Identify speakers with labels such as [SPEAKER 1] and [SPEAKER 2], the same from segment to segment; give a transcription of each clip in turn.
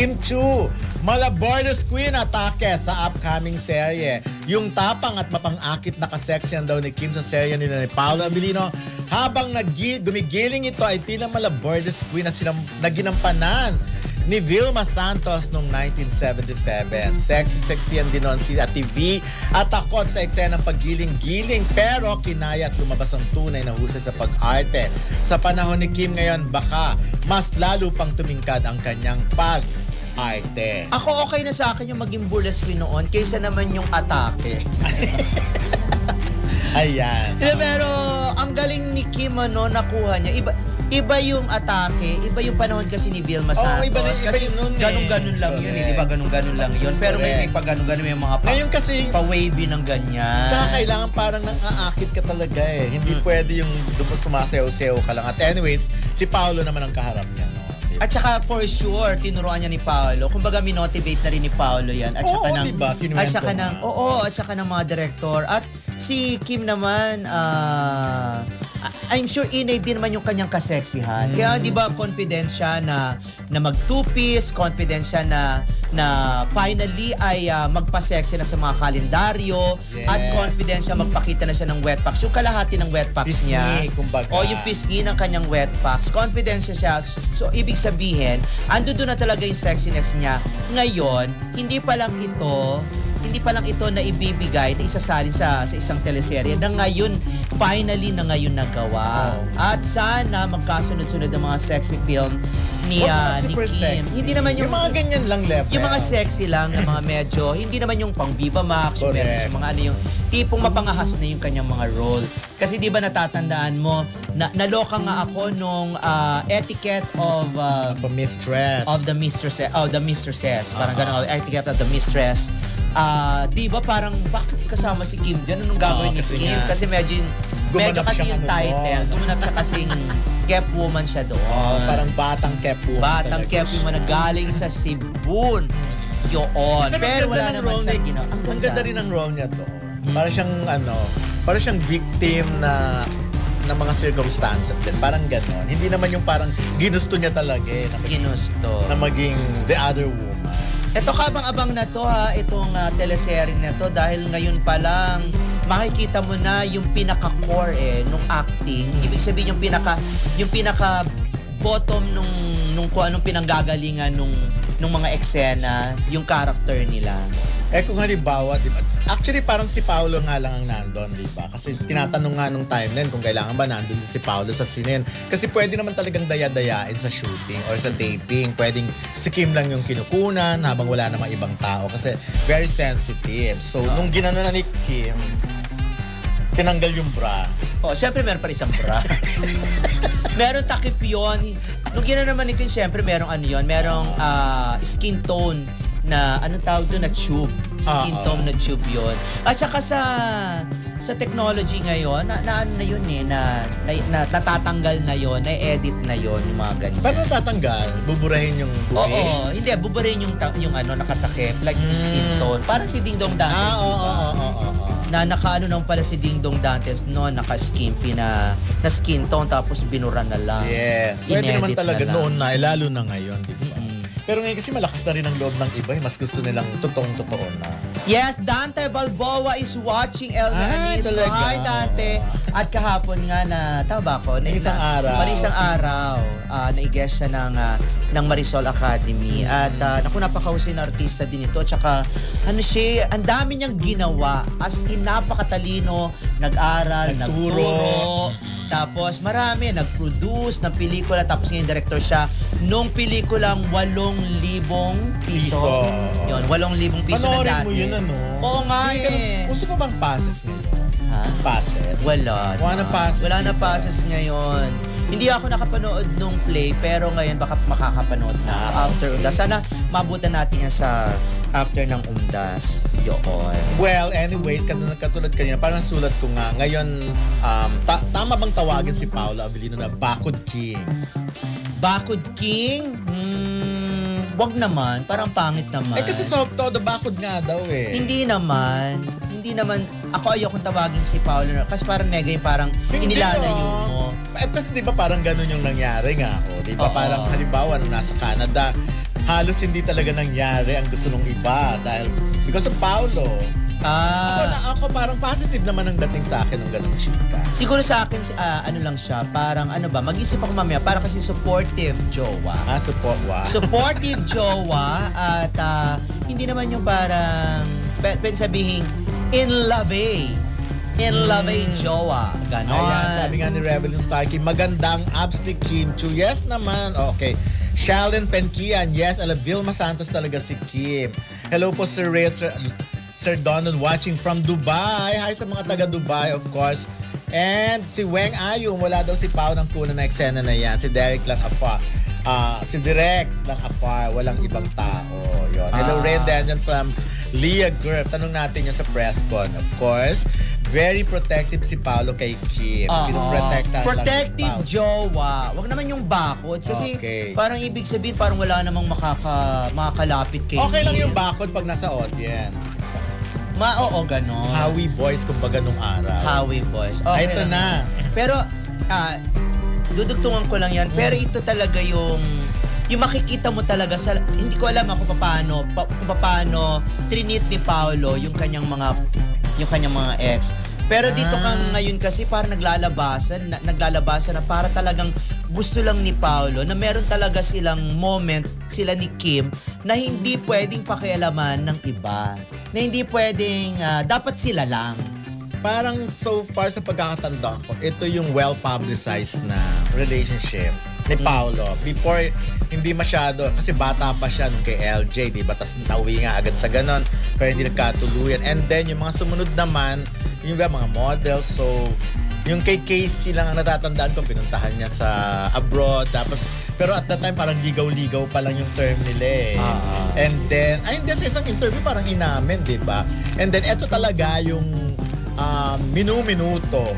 [SPEAKER 1] Kim Chiu, Malabordes Queen atake sa upcoming serye. Yung tapang at mapang-akit na kaseksyan daw ni Kim sa serye nila ni Paolo Abilino. Habang gumigiling ito ay tila Malabordes Queen na naginampanan ni Vilma Santos noong 1977. Sexy yan din noon si Ate V at takot sa eksenang paggiling-giling pero kinaya at lumabas ang tunay na husay sa pag-arte. Sa panahon ni Kim ngayon, baka mas lalo pang tumingkad ang kanyang pag-arte.
[SPEAKER 2] Ako okay na sa akin yung maging burlesque queen noon kaysa naman yung atake.
[SPEAKER 1] Ayan.
[SPEAKER 2] Pero ang galing ni Kim nakuha niya. Iba yung atake, iba yung panahon kasi ni Vilma Santos.
[SPEAKER 1] Iba
[SPEAKER 2] kasi
[SPEAKER 1] nun
[SPEAKER 2] ganun-ganun lang yun, di ba? Ganun-ganun lang yun. Pero may pag-ganun-ganun yung mga
[SPEAKER 1] ngayon kasi
[SPEAKER 2] pa-wavy ng ganyan.
[SPEAKER 1] Tsaka kailangan parang nang-aakit ka talaga eh. Hindi pwede yung sumasayaw-sayaw ka lang. At anyways, si Paolo naman ang kaharap niya. No?
[SPEAKER 2] At saka for sure, tinuruan niya ni Paolo. Kumbaga, minotivate na rin ni Paolo yan. At saka
[SPEAKER 1] diba?
[SPEAKER 2] At saka ng mga director. At si Kim naman, I'm sure inay din naman yung kanyang kaseksihan. Kaya di ba confident siya na mag-two-piece, confident siya na finally ay magpa-sexy na sa mga kalendaryo.
[SPEAKER 1] Yes.
[SPEAKER 2] At confident siya magpakita na siya ng wet packs. Yung kalahati ng wet packs
[SPEAKER 1] pisngi,
[SPEAKER 2] niya.
[SPEAKER 1] kumbaga.
[SPEAKER 2] O yung pisngi ng kanyang wet packs. Confident siya. So ibig sabihin, ando doon na talaga yung sexiness niya. Ngayon, hindi pa lang ito na ibibigay, na isasalin sa isang teleserye na ngayon, finally na ngayon nagawa. At sana magkasunod-sunod ang mga sexy film ni Kim.
[SPEAKER 1] Sexy.
[SPEAKER 2] Hindi naman yung
[SPEAKER 1] mga ganyan lang level.
[SPEAKER 2] Yung mga sexy lang na mga medyo, hindi naman yung pang Viva Max, yung meron sa mga yung tipong mapangahas na yung kanyang mga role. Kasi di ba natatandaan mo, naloka nga ako nung etiquette of
[SPEAKER 1] the mistress.
[SPEAKER 2] The mistresses. Parang ganun, etiquette of the mistress. Di ba parang bakit kasama si Kim dyan? Anong gagawin ni Kim? Kasi medyo kasi yung title. Gumanap siya kasing kept woman siya doon.
[SPEAKER 1] Parang batang kept woman.
[SPEAKER 2] Batang kept woman na galing sa Cebu. Yun. Pero wala naman siya ginawa.
[SPEAKER 1] Ang ganda rin ang role niya to. Para siyang victim na ng mga circumstances din. Parang gano'n. Hindi naman yung parang ginusto niya talaga eh. Na maging the other woman.
[SPEAKER 2] Ito kabang-abang na to itong teleserye na to dahil ngayon pa lang makikita mo na yung pinaka-core nung acting. Ibig sabihin yung pinaka bottom nung kung anong pinanggagalingan nung mga eksena, yung character nila.
[SPEAKER 1] Kung halimbawa, diba, actually parang si Paolo nga lang ang nandun, diba? Kasi tinatanong nga nung time na kung kailangan ba nandun si Paolo sa scene. Kasi pwede naman talagang daya-dayain sa shooting or sa taping. Pwedeng si Kim lang yung kinukunan habang wala namang ibang tao. Kasi very sensitive. So, nung ginano na ni Kim, tinanggal yung bra.
[SPEAKER 2] Siyempre meron pa rin isang bra. Meron takip yun. Nung ginano naman ni Kim, siyempre merong merong skin tone na anong tawag doon na tube. Skin tone na tube yun. At saka sa technology ngayon, na yun natatanggal na yun, na-edit na yun, yung mga ganyan.
[SPEAKER 1] Paano natatanggal? Buburahin yung bubi?
[SPEAKER 2] Oo, hindi. Buburahin yung nakatakip, like yung skin tone. Parang si Ding Dong Dantes. Na nakaano naman pala si Ding Dong Dantes naka-skimpy na skin tone tapos binura na lang.
[SPEAKER 1] Yes. Pwede naman talaga noon na, lalo na ngayon, di ba? Pero ngayon kasi malakas na rin ang loob ng iba. Mas gusto nilang totoong-totoo na.
[SPEAKER 2] Yes, Dante Balboa is watching El Nanis. Hi, Dante. At kahapon nga tama ba ako?
[SPEAKER 1] Isang araw.
[SPEAKER 2] Na-guest siya ng Marisol Academy. At napakahusay na artista din ito. At saka, ang dami niyang ginawa. As in, napakatalino. Nag-aral, nagturo. Tapos marami, nag-produce ng pelikula. Tapos ngayon director siya nung pelikulang 8,000 piso. Yun, 8,000 piso na dati.
[SPEAKER 1] Panoorin mo yun,
[SPEAKER 2] Oo nga
[SPEAKER 1] Gusto mo bang passes ngayon? Passes?
[SPEAKER 2] Wala na passes ngayon. Hindi ako nakapanood nung play, pero ngayon baka makakapanood na after Undas. Sana mabutan natin yan sa after ng Undas. Yun.
[SPEAKER 1] Well, anyways, katulad kanina, parang sulat ko nga, ngayon, tama bang tawagin si Paolo Abilino na Bakod King?
[SPEAKER 2] Bakod King? Wag naman. Parang pangit naman.
[SPEAKER 1] Kasi todo bakod nga daw
[SPEAKER 2] Hindi naman. Ako ayokong tawagin si Paolo kasi parang parang inilalayo mo.
[SPEAKER 1] Kasi di ba parang ganun yung nangyari nga. Di ba parang halimbawa nung nasa Canada, halos hindi talaga nangyari ang gusto ng iba dahil because of Paolo. Ako parang positive naman ang dating sa akin ng ganung chika.
[SPEAKER 2] Siguro sa akin, ano lang siya, parang ano ba, mag-isip ako mamaya, para kasi supportive jowa. Supportive jowa at hindi naman yung parang, pwede sabihin, in love jowa. Ganon.
[SPEAKER 1] Ayan, sabi nga ni Rebel Starkey, magandang abs ni Kim Chu. Yes naman. Okay. Shalyn Penkian, yes. Vilma Santos talaga si Kim. Hello po Sir Ray, Sir Donald watching from Dubai. Hi sa mga taga Dubai, of course. And si Weng Ayung, wala daw si Pao ng kuna na eksena na yan. Si Derek lang afar. Si Direk lang afar. Walang ibang tao. Yun. Hello Ray Daniel from Leah Gurp. Tanong natin yun sa press con. Of course, very protective si Paolo kay Kim.
[SPEAKER 2] Protective jowa. Wag naman yung bakod. Kasi parang ibig sabihin, parang wala namang makakalapit kay
[SPEAKER 1] Okay
[SPEAKER 2] Kim.
[SPEAKER 1] lang yung bakod pag nasa audience.
[SPEAKER 2] Oo, ganon.
[SPEAKER 1] Howie boys kumbaga nung araw.
[SPEAKER 2] Howie boys. Okay
[SPEAKER 1] ito na.
[SPEAKER 2] Pero, dudugtungan ko lang yan. Pero ito talaga yung makikita mo talaga sa, hindi ko alam kung paano trinit ni Paolo yung kanyang mga ex. Pero dito kang ngayon kasi parang naglalabasan na para talagang gusto lang ni Paolo na meron talaga silang moment, sila ni Kim, na hindi pwedeng pakialaman ng iba. Na hindi pwedeng, dapat sila lang.
[SPEAKER 1] Parang so far sa pagkakatanda ko, ito yung well-publicized na relationship ni Paolo. Before, hindi masyado, kasi bata pa siya nung kay LJ, di ba? Tapos nauwi nga agad sa ganon, pero hindi nagkatuluyan. And then, yung mga sumunod naman, yung mga models, so, yung kay Casey lang ang natatandaan ko, pinuntahan niya sa abroad, tapos, pero at that time, parang ligaw-ligaw pa lang yung term nila eh. And then, hindi sa isang interview, parang inamin, di ba? And then, eto talaga yung minu-minuto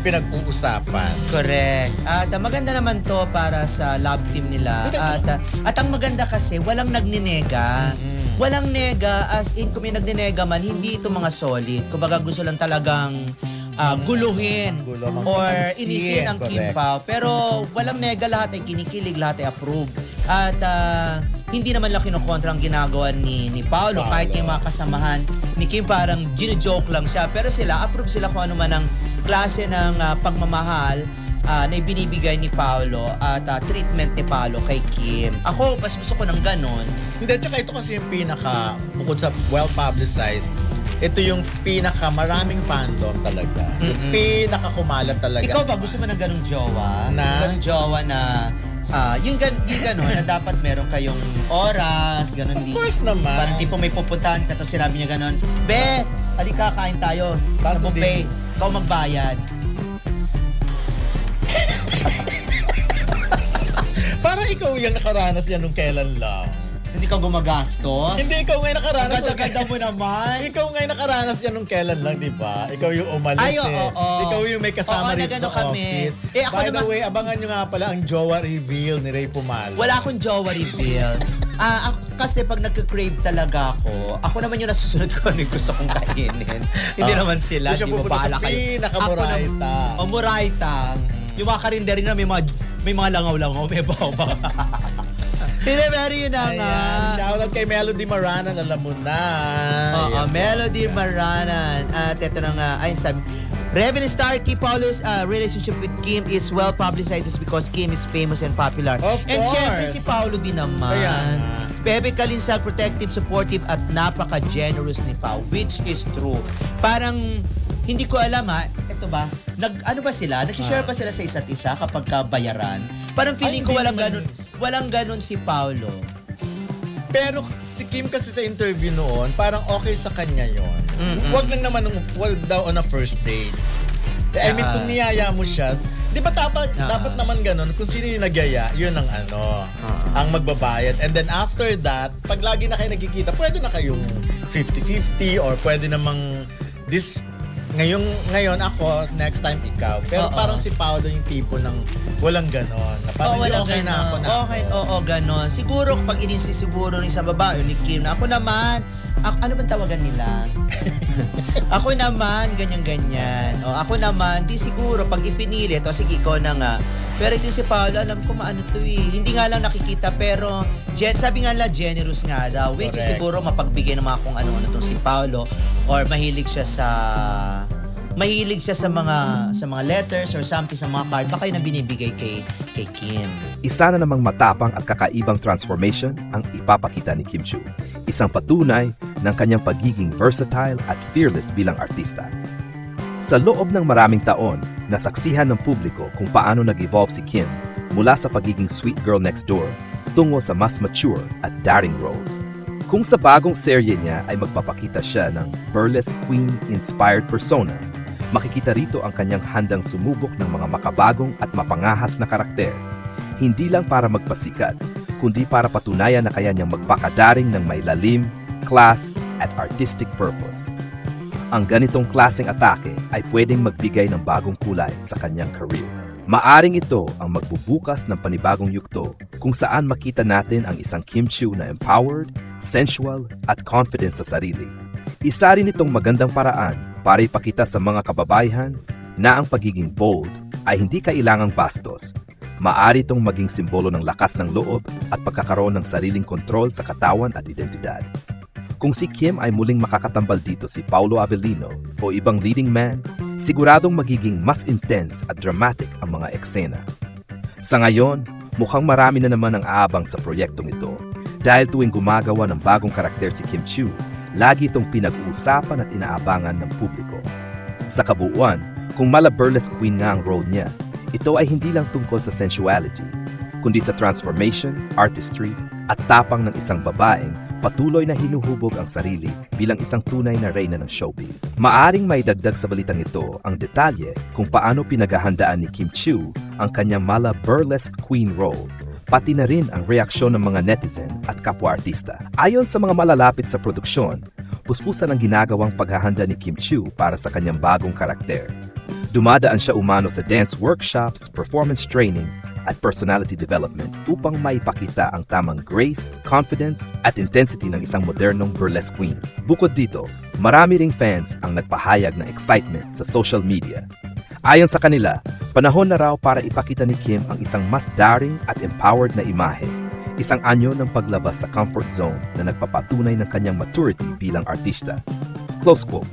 [SPEAKER 1] pinag-uusapan.
[SPEAKER 2] Correct. At maganda naman to para sa love team nila. At ang maganda kasi, walang nagninega. Walang nega, as in, kung may nagninega man, hindi ito mga solid. Kumbaga gusto lang talagang guluhin or inisin ang Kim Pao. Pero walang nega, lahat ay kinikilig, lahat ay approve. At hindi naman lang kinukontra ang ginagawa ni Paolo. Kahit yung mga kasamahan ni Kim, parang gino-joke lang siya. Pero sila, approve sila kung ano man ang klase ng pagmamahal na ibinibigay ni Paolo at treatment ni Paolo kay Kim. Ako, mas gusto ko ng ganon.
[SPEAKER 1] Hindi, tsaka ito kasi yung pinaka, bukod sa well-publicized, ito yung pinaka maraming fandom talaga. Yung pinaka kumalat talaga.
[SPEAKER 2] Ikaw ba, gusto mo ng ganong jowa? Ganong jowa na yung gano'n na dapat meron kayong oras, gano'n.
[SPEAKER 1] Of course naman.
[SPEAKER 2] Parang tipo may pupuntahan ka, tapos sinabi niya gano'n, Be, halika, kain tayo sa buffet. Ikaw magbayad.
[SPEAKER 1] Parang ikaw yung nakaranas yan nung kailan lang.
[SPEAKER 2] Hindi ka gumagastos?
[SPEAKER 1] Hindi, ikaw ngayon nakaranas.
[SPEAKER 2] Ganda-ganda mo naman.
[SPEAKER 1] Ikaw ngayon nakaranas yan nung kailan lang, di ba? Ikaw yung umalis Ikaw yung may kasama rito sa office. By the way, abangan nyo nga pala ang jowa reveal ni Ray Pumalo.
[SPEAKER 2] Wala akong jowa reveal. Kasi pag nagka-crave talaga ako naman yung nasusunod ko ano yung gusto kong kainin. Hindi naman sila.
[SPEAKER 1] Hindi mo bahala kayo.
[SPEAKER 2] Pinaka-Moraita. Moraita. Yung mga karinderi na may mga langaw-langaw, may bawa. Hindi, pero yun na nga.
[SPEAKER 1] Shoutout kay Melody Maranan, alam mo na.
[SPEAKER 2] Melody Maranan. At ito na nga, ayun sabi, Reverend Starkey, Paolo's relationship with Kim is well publicized because Kim is famous and popular. And syempre si Paolo din naman. Bebe Kalinsag, protective, supportive, at napaka-generous ni Pao, which is true. Parang, hindi ko alam ito ba, ano ba sila? Nag-share ba sila sa isa't isa kapag kabayaran? Parang feeling ko walang ganun si Paolo.
[SPEAKER 1] Pero si Kim kasi sa interview noon, parang okay sa kanya yon. Wag daw on a first date. I mean, kung niyaya mo siya, di ba dapat naman ganun, kung sino yung nagyaya, yun ang ang magbabayad. And then after that, pag lagi na kayo nagkikita, pwede na kayong 50-50 or pwede namang ngayon ako, next time ikaw. Pero parang si Paolo yung tipo ng walang ganon. Parang okay na ako na
[SPEAKER 2] ganon. Siguro kapag siguro ng isang babae, ni Kim, na ako naman, Ano bang tawagan nila? Ako naman, ganyan-ganyan. O, ako naman, di siguro, pag ipinilit, o sige, ikaw na nga. Pero ito si Paolo, alam ko maano to eh. Hindi nga lang nakikita, pero sabi nga lang, generous nga daw. Which is siguro mapagbigay ng mga kung ano-ano to si Paolo. Or mahilig siya sa mga letters or something, sa mga card. Baka yun na binibigay kay Kim.
[SPEAKER 3] Isa na namang matapang at kakaibang transformation ang ipapakita ni Kim Chiu. Isang patunay ng kanyang pagiging versatile at fearless bilang artista. Sa loob ng maraming taon, nasaksihan ng publiko kung paano nag-evolve si Kim mula sa pagiging sweet girl next door tungo sa mas mature at daring roles. Kung sa bagong serye niya ay magpapakita siya ng burlesque queen-inspired persona, makikita rito ang kanyang handang sumubok ng mga makabagong at mapangahas na karakter. Hindi lang para magpasikat, kundi para patunayan na kaya niyang magpakadaring ng may lalim, class, at artistic purpose. Ang ganitong klaseng atake ay pwedeng magbigay ng bagong kulay sa kanyang career. Maaring ito ang magbubukas ng panibagong yugto kung saan makita natin ang isang Kim Chiu na empowered, sensual, at confident sa sarili. Isa rin itong magandang paraan para ipakita sa mga kababaihan na ang pagiging bold ay hindi kailangang bastos. Maaari itong maging simbolo ng lakas ng loob at pagkakaroon ng sariling kontrol sa katawan at identidad. Kung si Kim ay muling makakatambal dito si Paolo Avellino o ibang leading man, siguradong magiging mas intense at dramatic ang mga eksena. Sa ngayon, mukhang marami na naman ang aabang sa proyektong ito dahil tuwing gumagawa ng bagong karakter si Kim Chiu, lagi itong pinag-uusapan at inaabangan ng publiko. Sa kabuuan, kung mala-burlesque queen nga ang role niya, ito ay hindi lang tungkol sa sensuality, kundi sa transformation, artistry, at tapang ng isang babaeng patuloy na hinuhubog ang sarili bilang isang tunay na reyna ng showbiz. Maaring may dagdag sa balitang ito ang detalye kung paano pinaghahandaan ni Kim Chiu ang kanyang mala-burlesque queen role, pati na rin ang reaksyon ng mga netizen at kapwa-artista. Ayon sa mga malalapit sa produksyon, puspusan ang ginagawang paghahanda ni Kim Chiu para sa kanyang bagong karakter. Dumadaan siya umano sa dance workshops, performance training, at personality development upang maipakita ang tamang grace, confidence, at intensity ng isang modernong burlesque queen. Bukod dito, marami ring fans ang nagpahayag ng excitement sa social media. Ayon sa kanila, panahon na raw para ipakita ni Kim ang isang mas daring at empowered na imahe, isang anyo ng paglabas sa comfort zone na nagpapatunay ng kanyang maturity bilang artista. Close quote.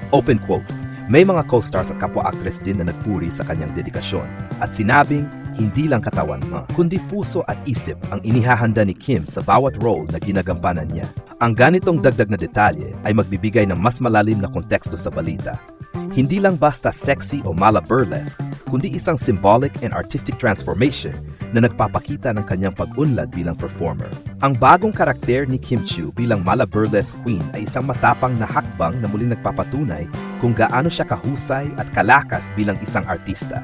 [SPEAKER 3] Open quote. May mga co-stars at kapwa-actress din na nagpuri sa kanyang dedikasyon at sinabing hindi lang katawan kundi puso at isip ang inihahanda ni Kim sa bawat role na ginagampanan niya. Ang ganitong dagdag na detalye ay magbibigay ng mas malalim na konteksto sa balita. Hindi lang basta sexy o mala-burlesque, kundi isang symbolic and artistic transformation na nagpapakita ng kanyang pag-unlad bilang performer. Ang bagong karakter ni Kim Chiu bilang mala-burlesque queen ay isang matapang na hakbang na muling nagpapatunay kung gaano siya kahusay at kalakas bilang isang artista.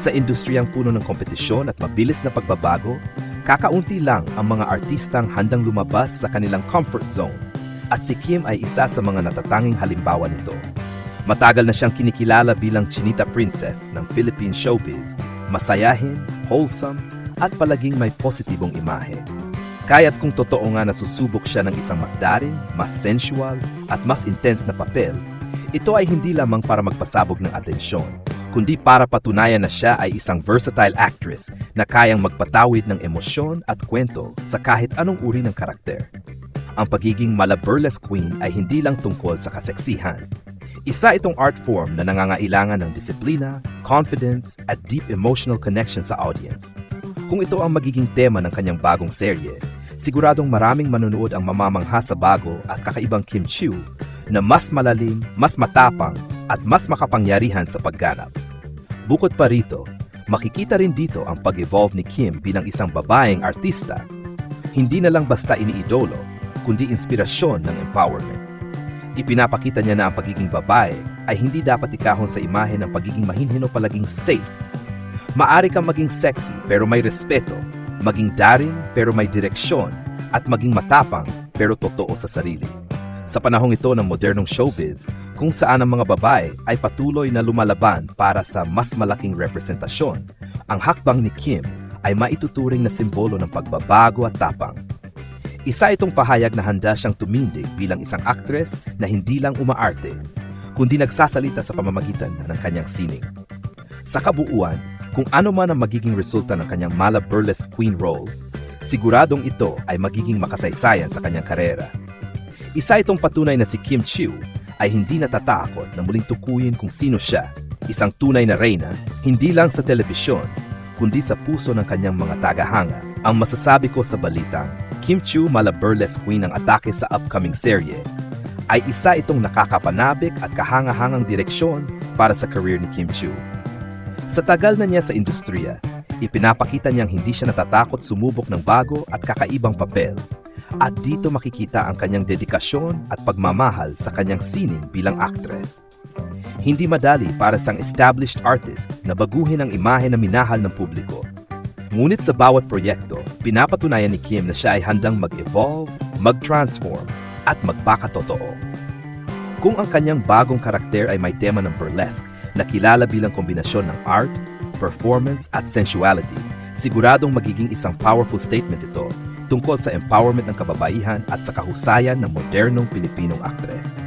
[SPEAKER 3] Sa industriyang puno ng kompetisyon at mabilis na pagbabago, kakaunti lang ang mga artistang handang lumabas sa kanilang comfort zone at si Kim ay isa sa mga natatanging halimbawa nito. Matagal na siyang kinikilala bilang Chinita Princess ng Philippine showbiz, masayahin, wholesome, at palaging may positibong imahe. Kaya't kung totoo nga nasusubok siya ng isang mas daring, mas sensual, at mas intense na papel, ito ay hindi lamang para magpasabog ng atensyon, kundi para patunayan na siya ay isang versatile actress na kayang magpatawid ng emosyon at kwento sa kahit anong uri ng karakter. Ang pagiging mala-burlesque queen ay hindi lang tungkol sa kaseksihan. Isa itong art form na nangangailangan ng disiplina, confidence, at deep emotional connection sa audience. Kung ito ang magiging tema ng kanyang bagong serye, siguradong maraming manonood ang mamamangha sa bago at kakaibang Kim Chiu na mas malalim, mas matapang, at mas makapangyarihan sa pagganap. Bukod pa rito, makikita rin dito ang pag-evolve ni Kim bilang isang babaeng artista. Hindi na lang basta iniidolo, kundi inspirasyon ng empowerment. Ipinapakita niya na ang pagiging babae ay hindi dapat ikahon sa imahe ng pagiging mahinhin o palaging safe. Maari kang maging sexy pero may respeto, maging daring pero may direksyon, at maging matapang pero totoo sa sarili. Sa panahong ito ng modernong showbiz, kung saan ang mga babae ay patuloy na lumalaban para sa mas malaking representasyon, ang hakbang ni Kim ay maituturing na simbolo ng pagbabago at tapang. Isa itong pahayag na handa siyang tumindig bilang isang actress na hindi lang umaarte, kundi nagsasalita sa pamamagitan ng kanyang sining. Sa kabuuan, kung ano man ang magiging resulta ng kanyang mala burlesque queen role, siguradong ito ay magiging makasaysayan sa kanyang karera. Isa itong patunay na si Kim Chiu ay hindi natatakot na muling tukuyin kung sino siya, isang tunay na reyna, hindi lang sa telebisyon, kundi sa puso ng kanyang mga tagahanga. Ang masasabi ko sa balitang, Kim Chiu mala burlesque queen ang atake sa upcoming serye, ay isa itong nakakapanabik at kahanga-hangang direksyon para sa career ni Kim Chiu. Sa tagal na niya sa industriya, ipinapakita niyang hindi siya natatakot sumubok ng bago at kakaibang papel. At dito makikita ang kanyang dedikasyon at pagmamahal sa kanyang sining bilang actress. Hindi madali para sa established artist na baguhin ang imahe na minahal ng publiko. Ngunit sa bawat proyekto, pinapatunayan ni Kim na siya ay handang mag-evolve, mag-transform, at magpakatotoo. Kung ang kanyang bagong karakter ay may tema ng burlesque na kilala bilang kombinasyon ng art, performance, at sensuality, siguradong magiging isang powerful statement ito tungkol sa empowerment ng kababaihan at sa kahusayan ng modernong Pilipinong aktres.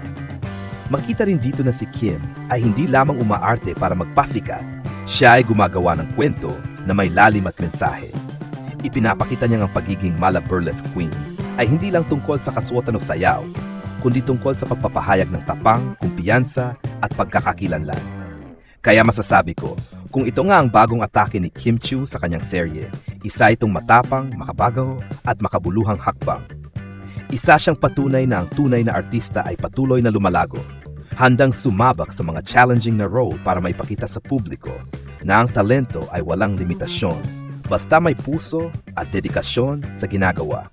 [SPEAKER 3] Makita rin dito na si Kim ay hindi lamang umaarte para magpasikat, siya ay gumagawa ng kwento na may lalim at mensahe. Ipinapakita niyang ang pagiging mala burlesque queen ay hindi lang tungkol sa kasuotan o sayaw, kundi tungkol sa pagpapahayag ng tapang, kumpiyansa at pagkakakilanlan. Kaya masasabi ko, kung ito nga ang bagong atake ni Kim Chiu sa kanyang serye, isa itong matapang, makabagaw at makabuluhang hakbang. Isa siyang patunay na ang tunay na artista ay patuloy na lumalago, handang sumabak sa mga challenging na role para maipakita sa publiko na ang talento ay walang limitasyon, basta may puso at dedikasyon sa ginagawa.